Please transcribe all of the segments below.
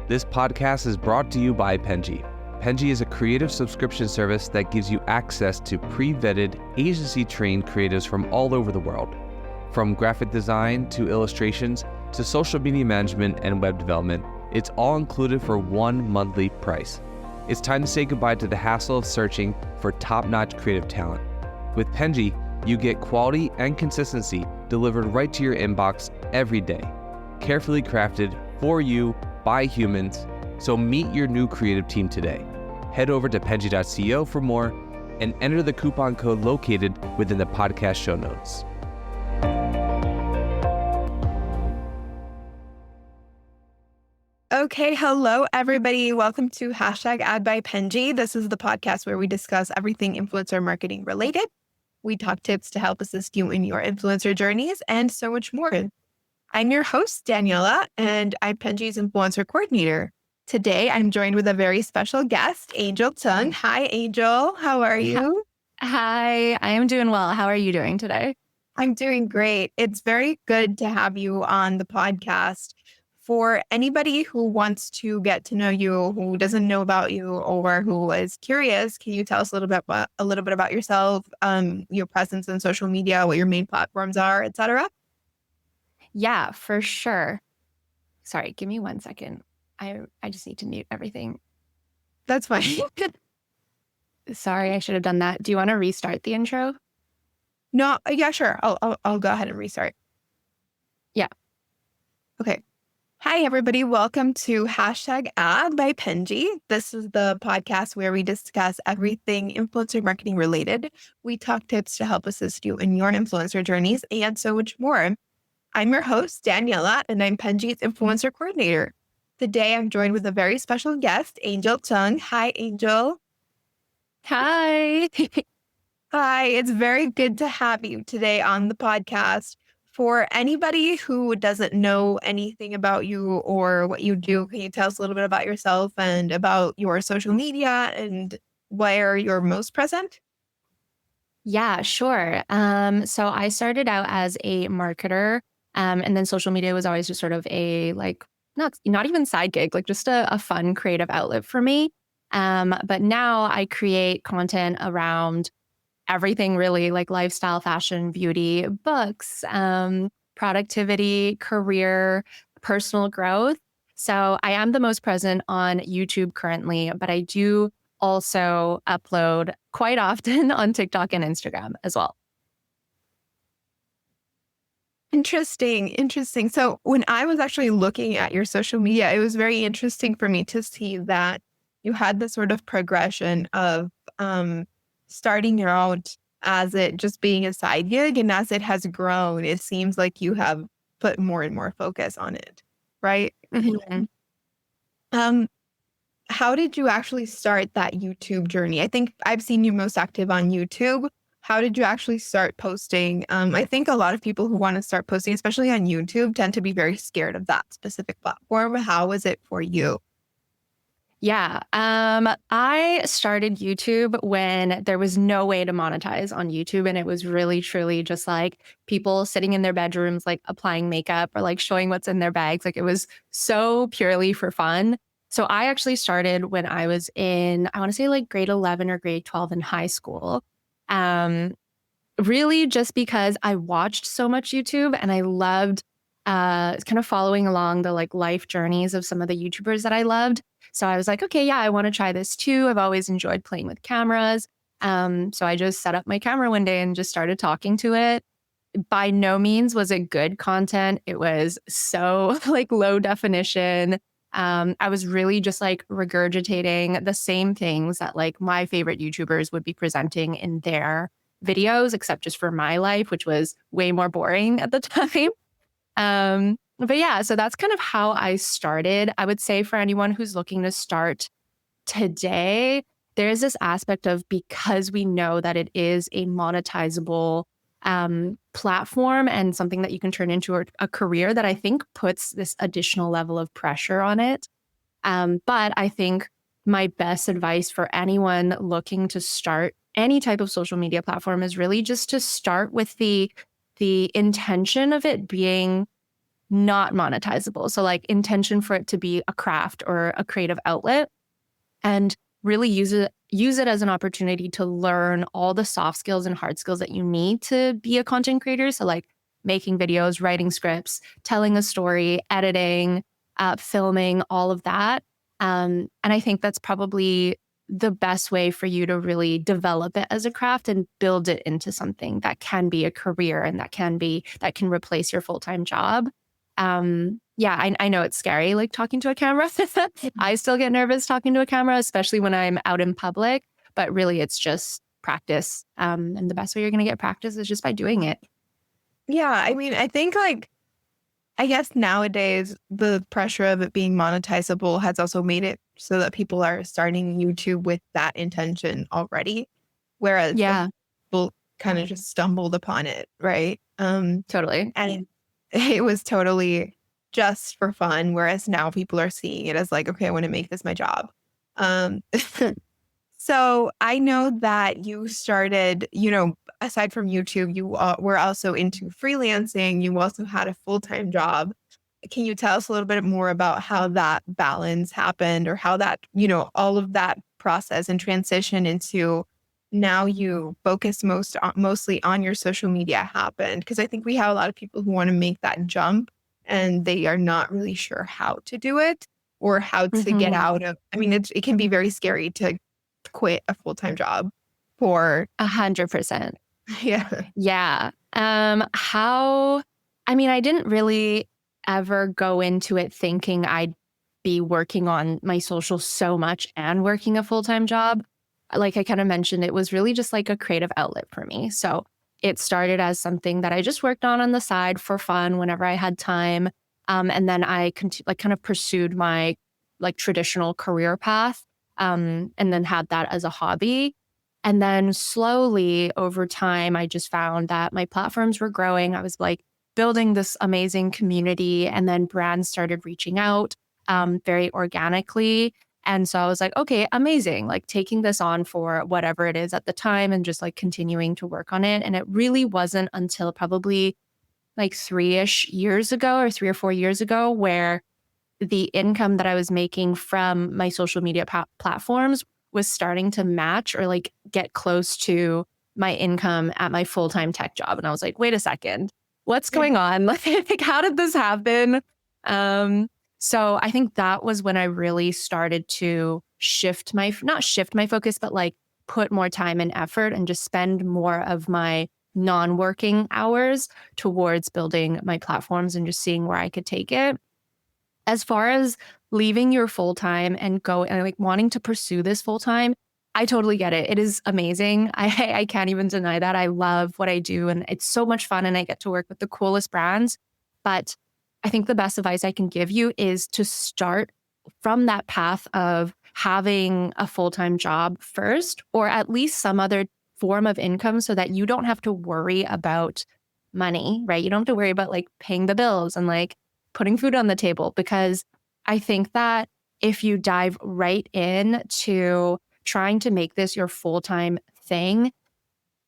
This podcast is brought to you by Penji. Penji is a creative subscription service that gives you access to pre-vetted, agency-trained creatives from all over the world. From graphic design to illustrations to social media management and web development, it's all included for one monthly price. It's time to say goodbye to the hassle of searching for top-notch creative talent. With Penji, you get quality and consistency delivered right to your inbox every day, carefully crafted for you by humans. So meet your new creative team today. Head over to penji.co for more and enter the coupon code located within the podcast show notes. Okay, hello everybody. Welcome to #Ad by Penji. This is the podcast where we discuss everything influencer marketing related. We talk tips to help assist you in your influencer journeys and so much more. I'm your host, Daniela, and I'm Penji's influencer coordinator. Today, I'm joined with a very special guest, Angel Tung. Hi, Angel. How are you? Hi, I am doing well. How are you doing today? I'm doing great. It's very good to have you on the podcast. For anybody who wants to get to know you, who doesn't know about you, or who is curious, can you tell us a little bit about yourself, your presence in social media, what your main platforms are, etc.? Yeah, for sure. Sorry, give me 1 second. I just need to mute everything. That's fine. Sorry, I should have done that. Do you want to restart the intro? No, yeah, sure. I'll go ahead and restart. Yeah. Okay. Hi, everybody. Welcome to #Ad by Penji. This is the podcast where we discuss everything influencer marketing related. We talk tips to help assist you in your influencer journeys and so much more. I'm your host, Daniela, and I'm Penji's influencer coordinator. Today, I'm joined with a very special guest, Angel Tung. Hi, Angel. Hi. Hi, it's very good to have you today on the podcast. For anybody who doesn't know anything about you or what you do, can you tell us a little bit about yourself and about your social media and where you're most present? Yeah, sure. So I started out as a marketer, and then social media was always just sort of a not even side gig, like just a fun creative outlet for me. But now I create content around everything really, like lifestyle, fashion, beauty, books, productivity, career, personal growth. So I am the most present on YouTube currently, but I do also upload quite often on TikTok and Instagram as well. Interesting. So when I was actually looking at your social media, it was very interesting for me to see that you had this sort of progression of starting out as it just being a side gig, and as it has grown, it seems like you have put more and more focus on it, right? Mm-hmm. How did you actually start that YouTube journey? I think I've seen you most active on YouTube. How did you actually start posting? I think a lot of people who want to start posting, especially on YouTube, tend to be very scared of that specific platform. How was it for you? Yeah. I started YouTube when there was no way to monetize on YouTube. And it was really, truly just like people sitting in their bedrooms, like applying makeup or like showing what's in their bags. Like it was so purely for fun. So I actually started when I was in, I want to say like grade 11 or grade 12 in high school. Really just because I watched so much YouTube and I loved kind of following along the like life journeys of some of the YouTubers that I loved. So I was like, okay, yeah, I want to try this too. I've always enjoyed playing with cameras. So I just set up my camera one day and just started talking to it. By no means was it good content. It was so like low definition. I was really just like regurgitating the same things that like my favorite YouTubers would be presenting in their videos, except just for my life, which was way more boring at the time. But yeah, so that's kind of how I started. I would say for anyone who's looking to start today, there's this aspect of, because we know that it is a monetizable platform and something that you can turn into a career, that I think puts this additional level of pressure on it. But I think my best advice for anyone looking to start any type of social media platform is really just to start with the intention of it being not monetizable. So like intention for it to be a craft or a creative outlet, and really use it as an opportunity to learn all the soft skills and hard skills that you need to be a content creator. So like making videos, writing scripts, telling a story, editing, filming, all of that. And I think that's probably the best way for you to really develop it as a craft and build it into something that can be a career and that can replace your full-time job. Yeah, I know it's scary, like talking to a camera. I still get nervous talking to a camera, especially when I'm out in public, but really it's just practice. And the best way you're going to get practice is just by doing it. Yeah, I mean, I think like, I guess nowadays the pressure of it being monetizable has also made it so that people are starting YouTube with that intention already, whereas Yeah, people kind of just stumbled upon it, right? totally. And it was totally just for fun, whereas now people are seeing it as like, okay, I want to make this my job. Um, so I know that you started, aside from YouTube, you were also into freelancing. You also had a full-time job. Can you tell us a little bit more about how that balance happened, or how that, all of that process and transition into now you focus mostly on your social media happened? Because I think we have a lot of people who want to make that jump and they are not really sure how to do it or how to get out of, I mean, it can be very scary to quit a full-time job for 100%. yeah. Yeah. I mean, I didn't really ever go into it thinking I'd be working on my social so much and working a full-time job. Like I kind of mentioned, it was really just like a creative outlet for me. So it started as something that I just worked on the side for fun whenever I had time. And then I kind of pursued my like traditional career path, and then had that as a hobby. And then slowly over time, I just found that my platforms were growing. I was like building this amazing community, and then brands started reaching out very organically. And so I was like, okay, amazing. Like taking this on for whatever it is at the time and just like continuing to work on it. And it really wasn't until probably like 3-ish years ago or 3 or 4 years ago where the income that I was making from my social media platforms was starting to match or like get close to my income at my full-time tech job. And I was like, wait a second, what's going on? Like, how did this happen? So I think that was when I really started to not shift my focus, but like put more time and effort and just spend more of my non-working hours towards building my platforms and just seeing where I could take it. As far as leaving your full-time and go and like wanting to pursue this full-time, I totally get it. It is amazing. I can't even deny that. I love what I do and it's so much fun and I get to work with the coolest brands. But I think the best advice I can give you is to start from that path of having a full-time job first, or at least some other form of income so that you don't have to worry about money, right? You don't have to worry about like paying the bills and like putting food on the table, because I think that if you dive right in to trying to make this your full-time thing,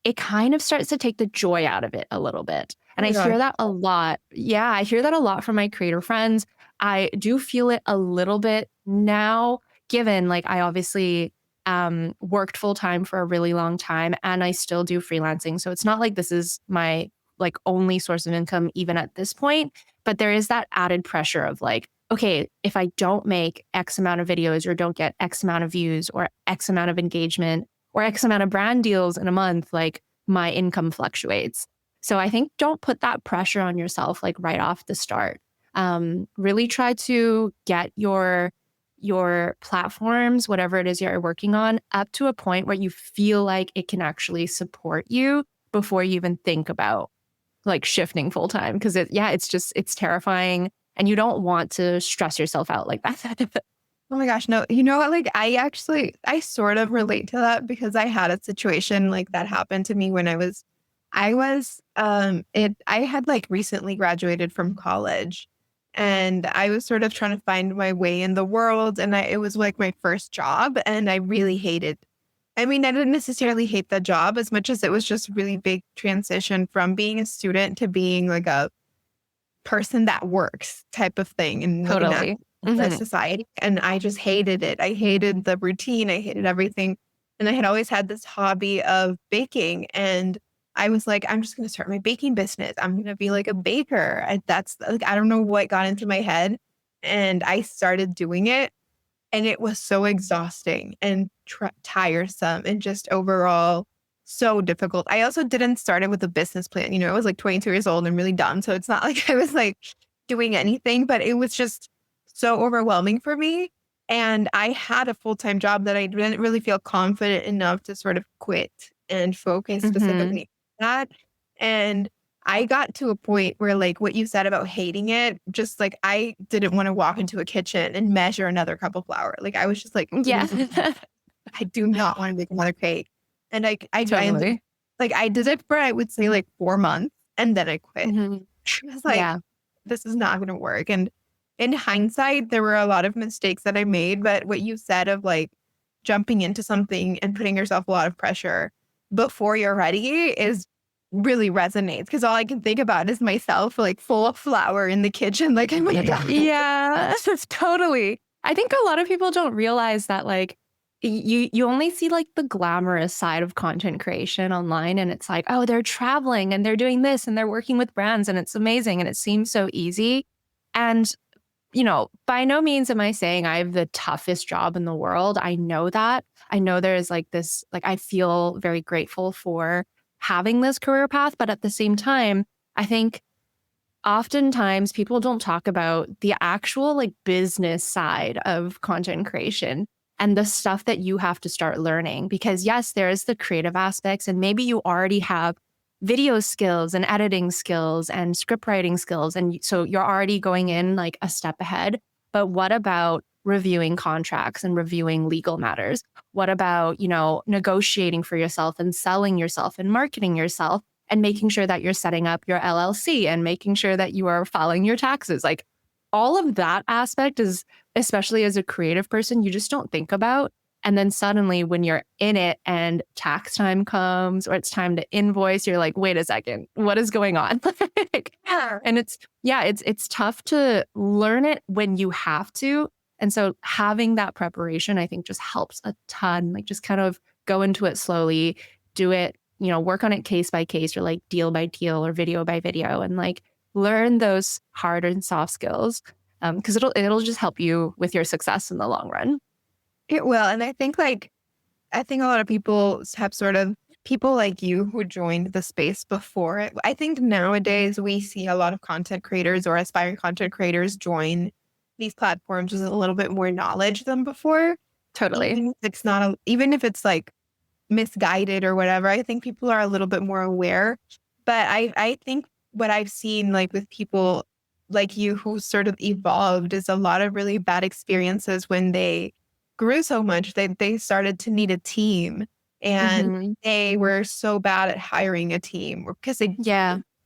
it kind of starts to take the joy out of it a little bit. And I hear that a lot. Yeah, I hear that a lot from my creator friends. I do feel it a little bit now, given like I obviously worked full-time for a really long time and I still do freelancing. So it's not like this is my like only source of income even at this point. But there is that added pressure of like, okay, if I don't make X amount of videos or don't get X amount of views or X amount of engagement or X amount of brand deals in a month, like my income fluctuates. So I think don't put that pressure on yourself like right off the start. Really try to get your platforms, whatever it is you're working on, up to a point where you feel like it can actually support you before you even think about like shifting full time. Because it's terrifying and you don't want to stress yourself out like that. Oh my gosh, no. You know what? Like I sort of relate to that because I had a situation like that happen to me when I had like recently graduated from college and I was sort of trying to find my way in the world, and it was like my first job and I really hated. I mean, I didn't necessarily hate the job as much as it was just a really big transition from being a student to being like a person that works type of thing and looking at Totally. the society. And I just hated it. I hated the routine. I hated everything. And I had always had this hobby of baking. And I was like, I'm just going to start my baking business. I'm going to be like a baker. That's like, I don't know what got into my head. And I started doing it. And it was so exhausting and tiresome and just overall so difficult. I also didn't start it with a business plan. I was like 22 years old and really dumb. So it's not like I was like doing anything, but it was just so overwhelming for me. And I had a full-time job that I didn't really feel confident enough to sort of quit and focus specifically on that. And I got to a point where like what you said about hating it, just like I didn't want to walk into a kitchen and measure another cup of flour. Like I was just like, Yeah. I do not want to make another cake. And I Totally. like I did it for I would say like 4 months and then I quit. I was like, Yeah. this is not going to work. And in hindsight, there were a lot of mistakes that I made. But what you said of like jumping into something and putting yourself a lot of pressure before you're ready is really resonates because all I can think about is myself like full of flour in the kitchen. Like I'm like, Yeah, totally. I think a lot of people don't realize that like you only see like the glamorous side of content creation online and it's like, oh, they're traveling and they're doing this and they're working with brands and it's amazing and it seems so easy. And by no means am I saying I have the toughest job in the world. I know that. I know there is like this, like I feel very grateful for having this career path, but at the same time, I think oftentimes people don't talk about the actual like business side of content creation and the stuff that you have to start learning. Because yes, there's the creative aspects and maybe you already have video skills and editing skills and script writing skills. And so you're already going in like a step ahead. But what about reviewing contracts and reviewing legal matters? What about, negotiating for yourself and selling yourself and marketing yourself and making sure that you're setting up your LLC and making sure that you are filing your taxes? Like all of that aspect is, especially as a creative person, you just don't think about. And then suddenly when you're in it and tax time comes or it's time to invoice, you're like, wait a second, what is going on? And it's tough to learn it when you have to. And so having that preparation, I think just helps a ton, like just kind of go into it slowly, do it, work on it case by case or like deal by deal or video by video and like learn those hard and soft skills. Because it'll just help you with your success in the long run. it will. And I think a lot of people have sort of people like you who joined the space before it. I think nowadays we see a lot of content creators or aspiring content creators join these platforms with a little bit more knowledge than before. Totally. Even if it's like misguided or whatever, I think people are a little bit more aware. But I think what I've seen like with people like you who sort of evolved is a lot of really bad experiences when they grew so much that they started to need a team and they were so bad at hiring a team because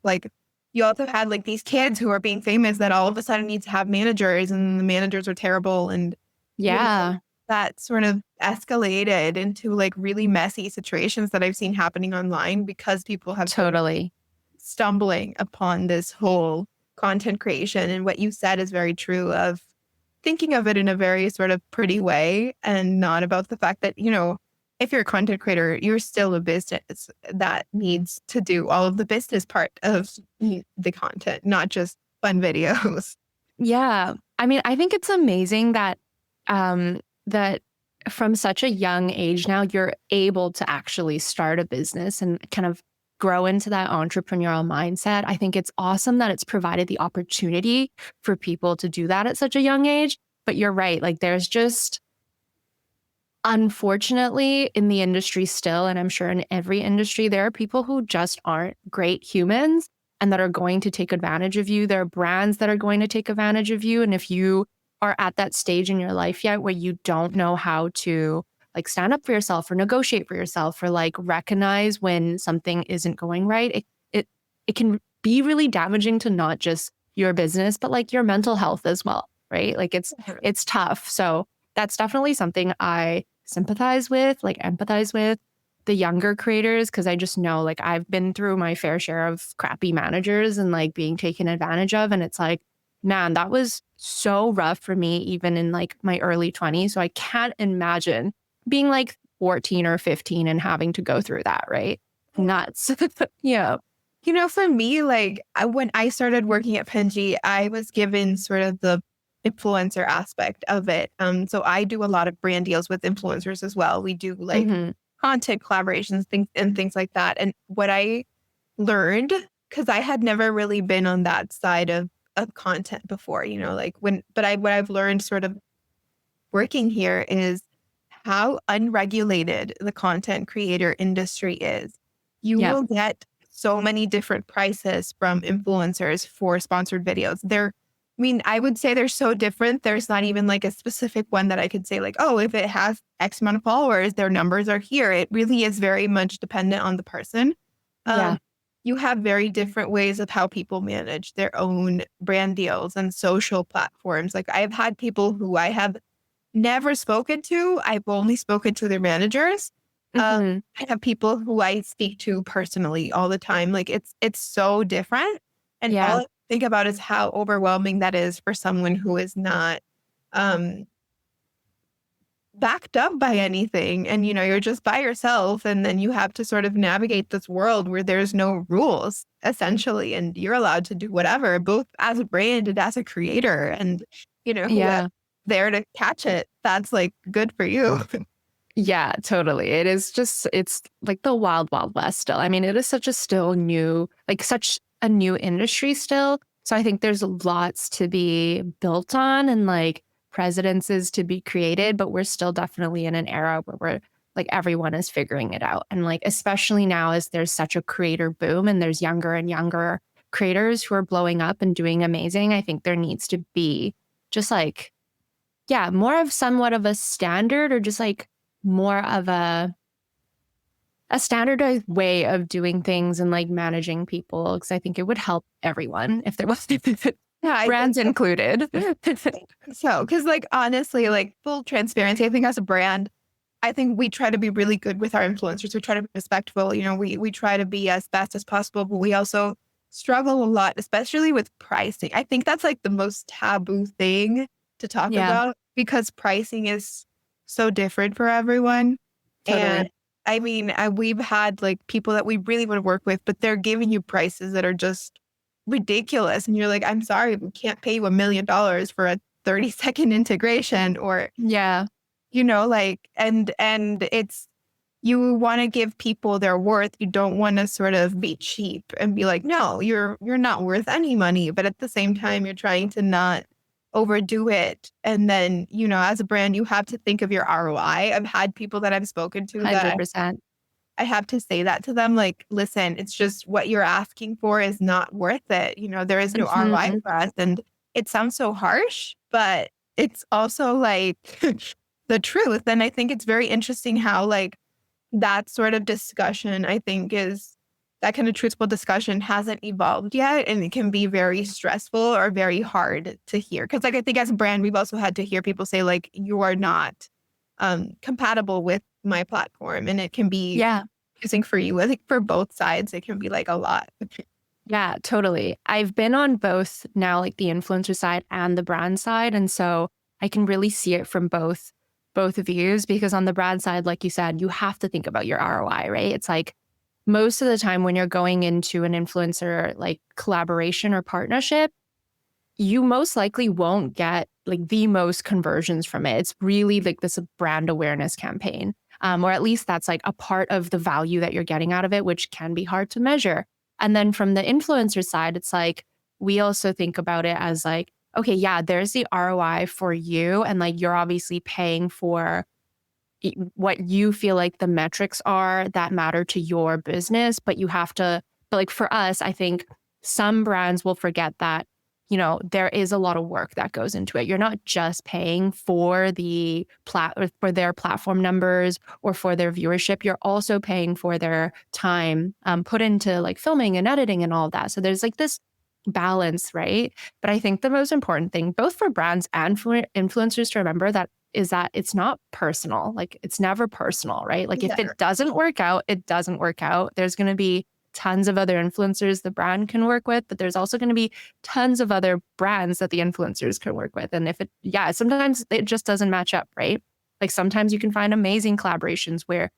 like you also had like these kids who are being famous that all of a sudden need to have managers and the managers are terrible and that sort of escalated into like really messy situations that I've seen happening online because people have totally stumbling upon this whole content creation. And what you said is very true of thinking of it in a very sort of pretty way and not about the fact that, if you're a content creator, you're still a business that needs to do all of the business part of the content, not just fun videos. Yeah. I mean, I think it's amazing that that from such a young age now, you're able to actually start a business and kind of grow into that entrepreneurial mindset. I think it's awesome that it's provided the opportunity for people to do that at such a young age. But you're right. Like there's just, unfortunately, in the industry still, and I'm sure in every industry, there are people who just aren't great humans and that are going to take advantage of you. There are brands that are going to take advantage of you. And if you are at that stage in your life yet where you don't know how to like stand up for yourself or negotiate for yourself or like recognize when something isn't going right, it can be really damaging to not just your business, but like your mental health as well, right? Like it's tough. So that's definitely something I sympathize with, like empathize with. the younger creators, because I just know like I've been through my fair share of crappy managers and like being taken advantage of. And it's like, man, that was so rough for me, even in like my early 20s. So I can't imagine being like 14 or 15 and having to go through that, right? Nuts. Yeah. For me, like when I started working at Penji, I was given sort of the influencer aspect of it. So I do a lot of brand deals with influencers as well. We do like Mm-hmm. content collaborations, things like that. And what I learned, because I had never really been on that side of content before, what I've learned sort of working here is how unregulated the content creator industry is. You Yep. will get so many different prices from influencers for sponsored videos. I would say they're so different. There's not even like a specific one that I could say like, oh, if it has X amount of followers, their numbers are here. It really is very much dependent on the person. Yeah. You have very different ways of how people manage their own brand deals and social platforms. Like I've had people who I have never spoken to. I've only spoken to their managers. Mm-hmm. I have people who I speak to personally all the time. Like it's so different. And all Yeah. I think about is how overwhelming that is for someone who is not um backed up by anything. And you're just by yourself. And then you have to sort of navigate this world where there's no rules, essentially. And you're allowed to do whatever, both as a brand and as a creator. And whoever Yeah. there to catch it, that's like good for you. Yeah, totally. It's like the wild, wild west still. I mean, it is such a new industry still. So I think there's lots to be built on and like precedences to be created, but we're still definitely in an era where we're like everyone is figuring it out. And like, especially now as there's such a creator boom and there's younger and younger creators who are blowing up and doing amazing, I think there needs to be just like, yeah, more of somewhat of a standard or just like more of a standardized way of doing things and like managing people, because I think it would help everyone if there was Yeah, I brands think included. so. Because like honestly, like full transparency, I think as a brand, I think we try to be really good with our influencers. We try to be respectful. We try to be as best as possible, but we also struggle a lot, especially with pricing. I think that's like the most taboo thing to talk Yeah, about because pricing is so different for everyone. And totally. we've had like people that we really want to work with, but they're giving you prices that are just ridiculous. And you're like, I'm sorry, we can't pay you $1 million for a 30-second integration or, Yeah, and it's, you want to give people their worth. You don't want to sort of be cheap and be like, no, you're not worth any money. But at the same time, you're trying to not overdo it. And then, as a brand, you have to think of your ROI. I've had people that I've spoken to that 100%. I have to say that to them, like, listen, it's just what you're asking for is not worth it. There is no ROI Mhm. for us. And it sounds so harsh, but it's also like the truth. And I think it's very interesting how like that sort of discussion, I think is that kind of truthful discussion hasn't evolved yet. And it can be very stressful or very hard to hear. Cause like I think as a brand, we've also had to hear people say like, you are not compatible with my platform. And it can be Yeah, confusing for you. I think for both sides, it can be like a lot. yeah, totally. I've been on both now, like the influencer side and the brand side. And so I can really see it from both views, because on the brand side, like you said, you have to think about your ROI, right? It's like most of the time when you're going into an influencer like collaboration or partnership, you most likely won't get like the most conversions from it. It's really like this brand awareness campaign. Or at least that's like a part of the value that you're getting out of it, which can be hard to measure. And then from the influencer side, it's like we also think about it as like, okay, yeah, there's the ROI for you. And like you're obviously paying for what you feel like the metrics are that matter to your business, but you have to, but like for us, I think some brands will forget that, there is a lot of work that goes into it. You're not just paying for the for their platform numbers or for their viewership. You're also paying for their time put into like filming and editing and all of that. So there's like this balance, right? But I think the most important thing, both for brands and for influencers to remember that is that it's not personal. Like it's never personal, right? Like if Yeah. it doesn't work out, it doesn't work out. There's going to be tons of other influencers the brand can work with, but there's also going to be tons of other brands that the influencers can work with. And if it, yeah, sometimes it just doesn't match up, right? Like sometimes you can find amazing collaborations where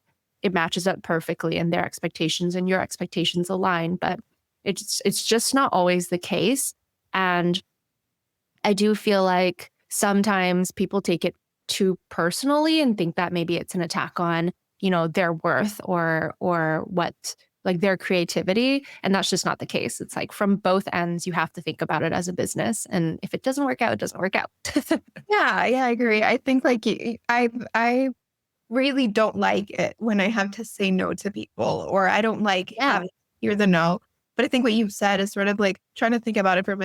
it matches up perfectly and their expectations and your expectations align, but it's just not always the case. And I do feel like sometimes people take it too personally and think that maybe it's an attack on, their worth or what like their creativity. And that's just not the case. It's like from both ends, you have to think about it as a business. And if it doesn't work out, it doesn't work out. Yeah, I agree. I think like I really don't like it when I have to say no to people, or I don't like Yeah, having to hear the no. But I think what you said is sort of like trying to think about it from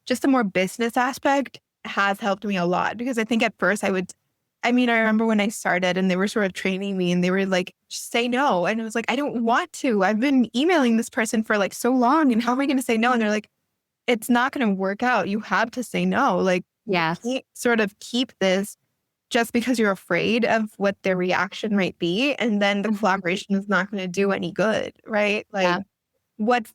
just a more business aspect has helped me a lot, because I think at first I remember when I started and they were sort of training me and they were like, just say no. And I was like, I don't want to. I've been emailing this person for like so long, and how am I going to say no? And they're like, it's not going to work out. You have to say no. Like, you yeah, can't sort of keep this just because you're afraid of what their reaction might be. And then the collaboration is not going to do any good, right? Like, yeah, what's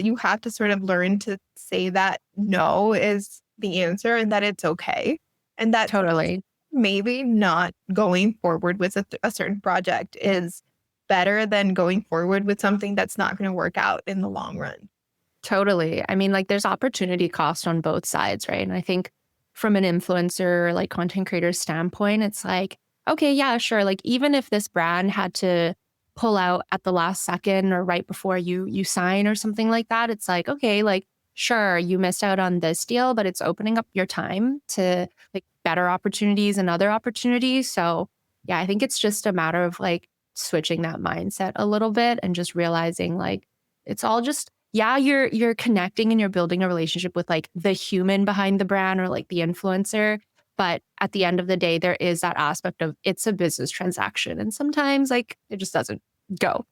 you have to sort of learn to say that no is the answer and that it's okay. And that totally. maybe not going forward with a certain project is better than going forward with something that's not going to work out in the long run. Totally. I mean, like there's opportunity cost on both sides, right? And I think from an influencer, like content creator standpoint, it's like, okay, yeah, sure. Like even if this brand had to pull out at the last second or right before you sign or something like that, it's like, okay, like sure, you missed out on this deal, but it's opening up your time to like better opportunities and other opportunities. So yeah, I think it's just a matter of like switching that mindset a little bit and just realizing like it's all just yeah, you're connecting and you're building a relationship with like the human behind the brand or like the influencer. But at the end of the day, there is that aspect of it's a business transaction. And sometimes like it just doesn't go.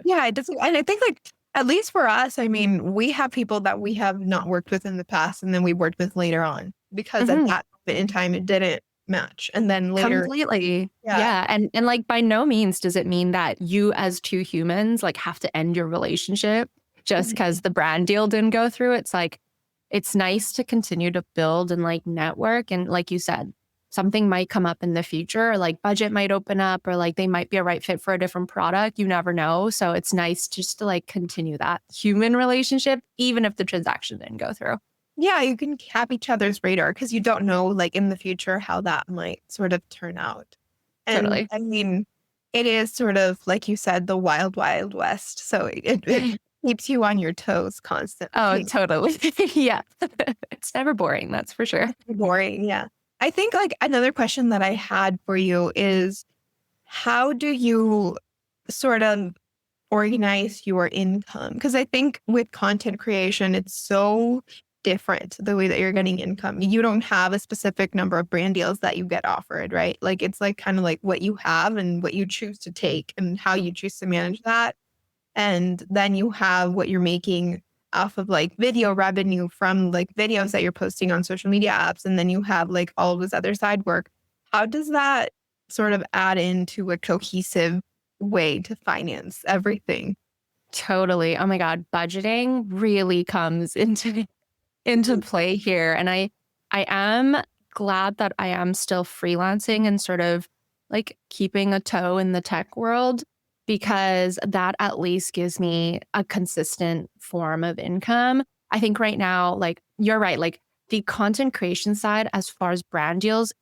Yeah, it doesn't. And I think like, at least for us, we have people that we have not worked with in the past and then we worked with later on, because at Mhm. that moment in time, it didn't match. And then later, Completely. yeah. Yeah. And like by no means does it mean that you as two humans like have to end your relationship just because the brand deal didn't go through. It's like it's nice to continue to build and like network. And like you said, something might come up in the future, or like budget might open up, or like they might be a right fit for a different product. You never know. So it's nice just to like continue that human relationship, even if the transaction didn't go through. Yeah, you can have each other's radar because you don't know, like, in the future how that might sort of turn out. And Totally. it is sort of, like you said, the wild, wild west. So it keeps you on your toes Oh, constantly. totally. Yeah. It's never boring. That's for sure. Boring. Yeah. I think like another question that I had for you is, how do you sort of organize your income? Because I think with content creation, it's so different the way that you're getting income. You don't have a specific number of brand deals that you get offered, right? Like it's like kind of like what you have and what you choose to take and how you choose to manage that. And then you have what you're making off of like video revenue from like videos that you're posting on social media apps. And then you have like all of this other side work. How does that sort of add into a cohesive way to finance everything? Totally. Oh my God. Budgeting really comes into play here. And I am glad that I am still freelancing and sort of like keeping a toe in the tech world, because that at least gives me a consistent form of income. I think right now, like you're right, like the content creation side, as far as brand deals,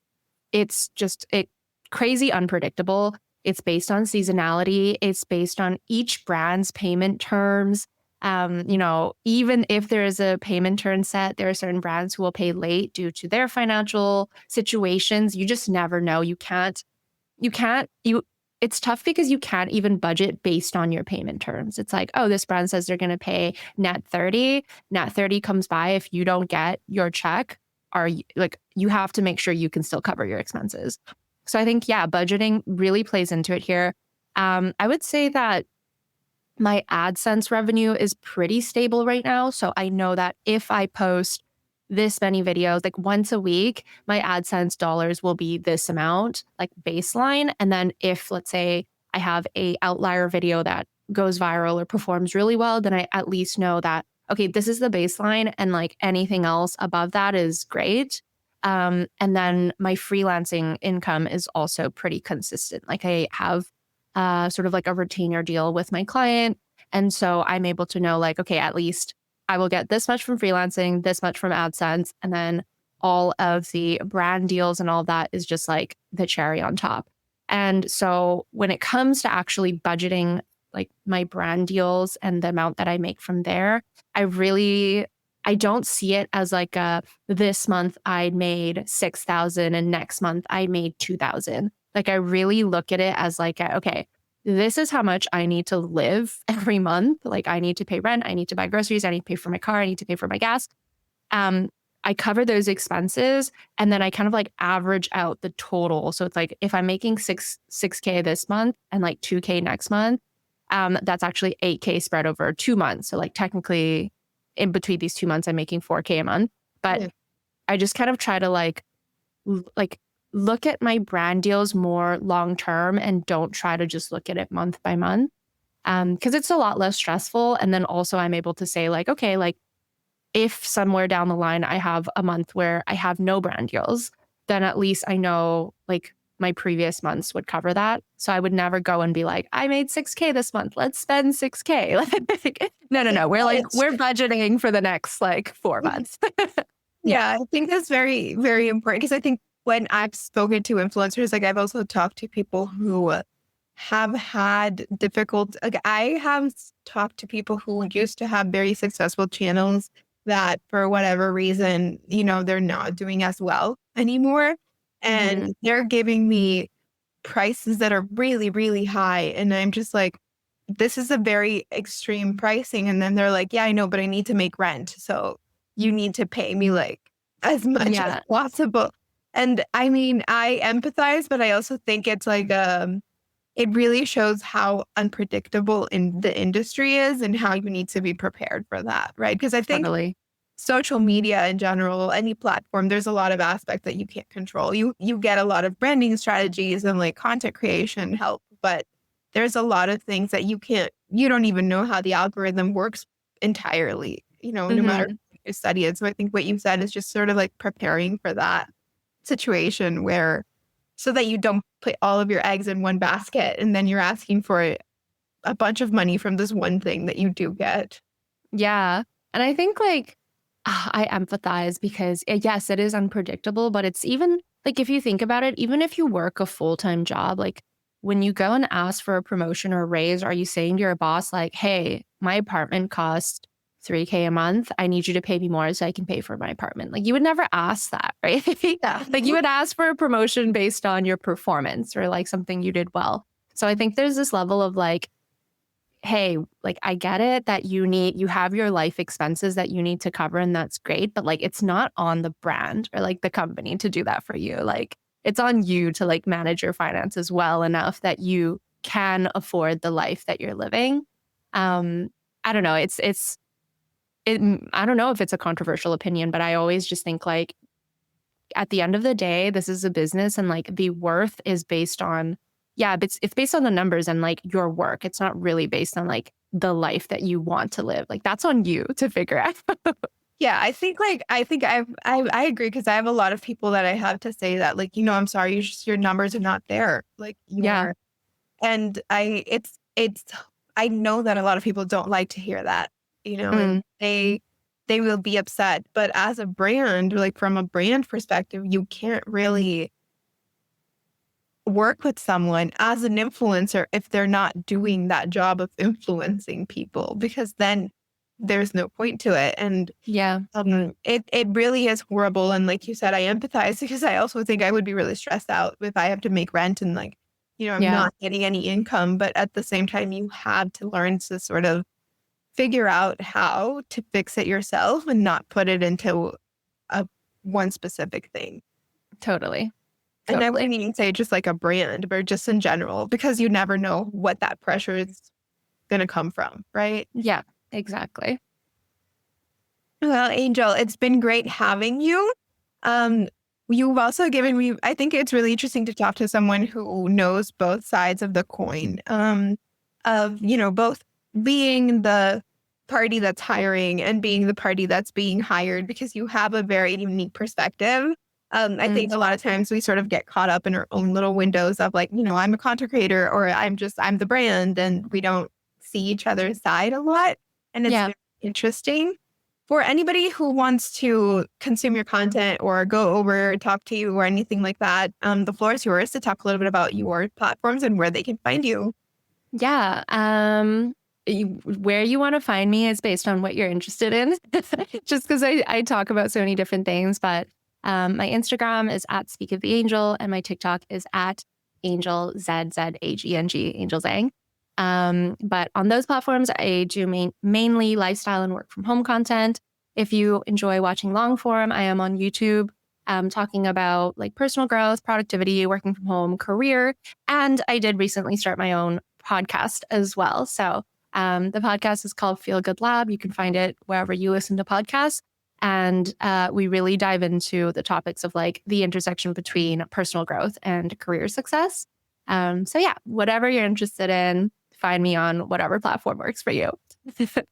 it's just it crazy unpredictable. It's based on seasonality. It's based on each brand's payment terms. Even if there is a payment term set, there are certain brands who will pay late due to their financial situations. You just never know. You it's tough because you can't even budget based on your payment terms. It's like, oh, this brand says they're going to pay net 30. Net 30 comes by. If you don't get your check, like you have to make sure you can still cover your expenses. So I think, yeah, budgeting really plays into it here. I would say that my AdSense revenue is pretty stable right now. So I know that if I post this many videos, like once a week, my AdSense dollars will be this amount, like baseline. And then if, let's say, I have a outlier video that goes viral or performs really well, then I at least know that, okay, this is the baseline and like anything else above that is great. And then my freelancing income is also pretty consistent. Like I have sort of like a retainer deal with my client. And so I'm able to know like, okay, at least I will get this much from freelancing, this much from AdSense, and then all of the brand deals and all of that is just like the cherry on top. And so when it comes to actually budgeting like my brand deals and the amount that I make from there, I don't see it as like this month I made 6,000 and next month I made 2,000. Like I really look at it as like, okay, this is how much I need to live every month. Like I need to pay rent, I need to buy groceries, I need to pay for my car, I need to pay for my gas. I cover those expenses and then I kind of like average out the total. So it's like if I'm making 6K this month and like 2K next month, that's actually 8K spread over 2 months. So like technically in between these 2 months, I'm making 4K a month. But I just kind of try to like look at my brand deals more long term and don't try to just look at it month by month. Because it's a lot less stressful. And then also I'm able to say like, okay, like if somewhere down the line I have a month where I have no brand deals, then at least I know like my previous months would cover that. So I would never go and be like, I made 6K this month, let's spend 6K. Like, no. We're budgeting for the next like 4 months. Yeah, I think that's very, very important because I think when I've spoken to influencers, like I've also talked to people who have had like I have talked to people who used to have very successful channels that for whatever reason, they're not doing as well anymore. And they're giving me prices that are really, really high. And I'm just like, this is a very extreme pricing. And then they're like, yeah, I know, but I need to make rent. So you need to pay me like as much as possible. And I mean, I empathize, but I also think it's like, it really shows how unpredictable in the industry is and how you need to be prepared for that, right? Because I think social media in general, any platform, there's a lot of aspects that you can't control. You get a lot of branding strategies and like content creation help, but there's a lot of things that you don't even know how the algorithm works entirely, no matter what you study it. So I think what you said is just sort of like preparing for that situation so that you don't put all of your eggs in one basket and then you're asking for a bunch of money from this one thing that you do get. Yeah. And I think like, I empathize because yes, it is unpredictable, but it's even like, if you think about it, even if you work a full-time job, like when you go and ask for a promotion or a raise, are you saying to your boss like, hey, my apartment costs 3K a month. I need you to pay me more so I can pay for my apartment. Like you would never ask that, right? Like you would ask for a promotion based on your performance or like something you did well. So I think there's this level of like, hey, like I get it that you have your life expenses that you need to cover and that's great, but like it's not on the brand or like the company to do that for you. Like it's on you to like manage your finances well enough that you can afford the life that you're living. I don't know. I don't know if it's a controversial opinion, but I always just think like at the end of the day, this is a business and like the worth is based on, it's based on the numbers and like your work. It's not really based on like the life that you want to live. Like that's on you to figure out. Yeah, I think I agree because I have a lot of people that I have to say that like, I'm sorry, your numbers are not there. Like you are. And I know that a lot of people don't like to hear that, and they will be upset. But as a brand, like from a brand perspective, you can't really work with someone as an influencer if they're not doing that job of influencing people, because then there's no point to it. And it really is horrible. And like you said, I empathize because I also think I would be really stressed out if I have to make rent and like, I'm not getting any income. But at the same time, you have to learn to sort of figure out how to fix it yourself and not put it into one specific thing. Totally. And I wouldn't even say just like a brand, but just in general, because you never know what that pressure is going to come from, right? Yeah, exactly. Well, Angel, it's been great having you. You've also given me, I think it's really interesting to talk to someone who knows both sides of the coin, of, both being the party that's hiring and being the party that's being hired, because you have a very unique perspective. I think a lot of times we sort of get caught up in our own little windows of like, I'm a content creator, or I'm the brand, and we don't see each other's side a lot. And it's Yeah. very interesting. For anybody who wants to consume your content or go over, talk to you or anything like that, the floor is yours to talk a little bit about your platforms and where they can find you. Yeah. Where you want to find me is based on what you're interested in, just because I talk about so many different things. But my Instagram is at Speak of the Angel, and my TikTok is at Angel ZZAGENG, Angel Zhang. But on those platforms, I do mainly lifestyle and work from home content. If you enjoy watching long form, I am on YouTube talking about like personal growth, productivity, working from home, career. And I did recently start my own podcast as well. So the podcast is called Feel Good Lab. You can find it wherever you listen to podcasts. And we really dive into the topics of like the intersection between personal growth and career success. So yeah, whatever you're interested in, find me on whatever platform works for you.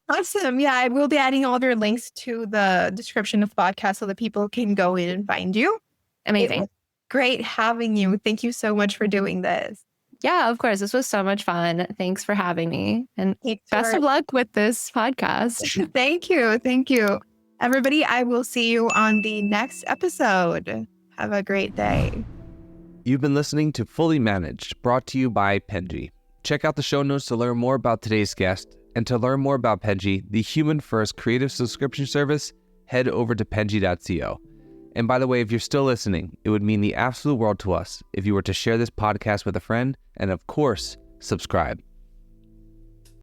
Awesome. Yeah, I will be adding all of your links to the description of the podcast so that people can go in and find you. Amazing. Great having you. Thank you so much for doing this. Yeah, of course. This was so much fun. Thanks for having me. And best of luck with this podcast. Thank you. Thank you. Everybody, I will see you on the next episode. Have a great day. You've been listening to Fully Managed, brought to you by Penji. Check out the show notes to learn more about today's guest. And to learn more about Penji, the human-first creative subscription service, head over to penji.co. And by the way, if you're still listening, it would mean the absolute world to us if you were to share this podcast with a friend and, of course, subscribe.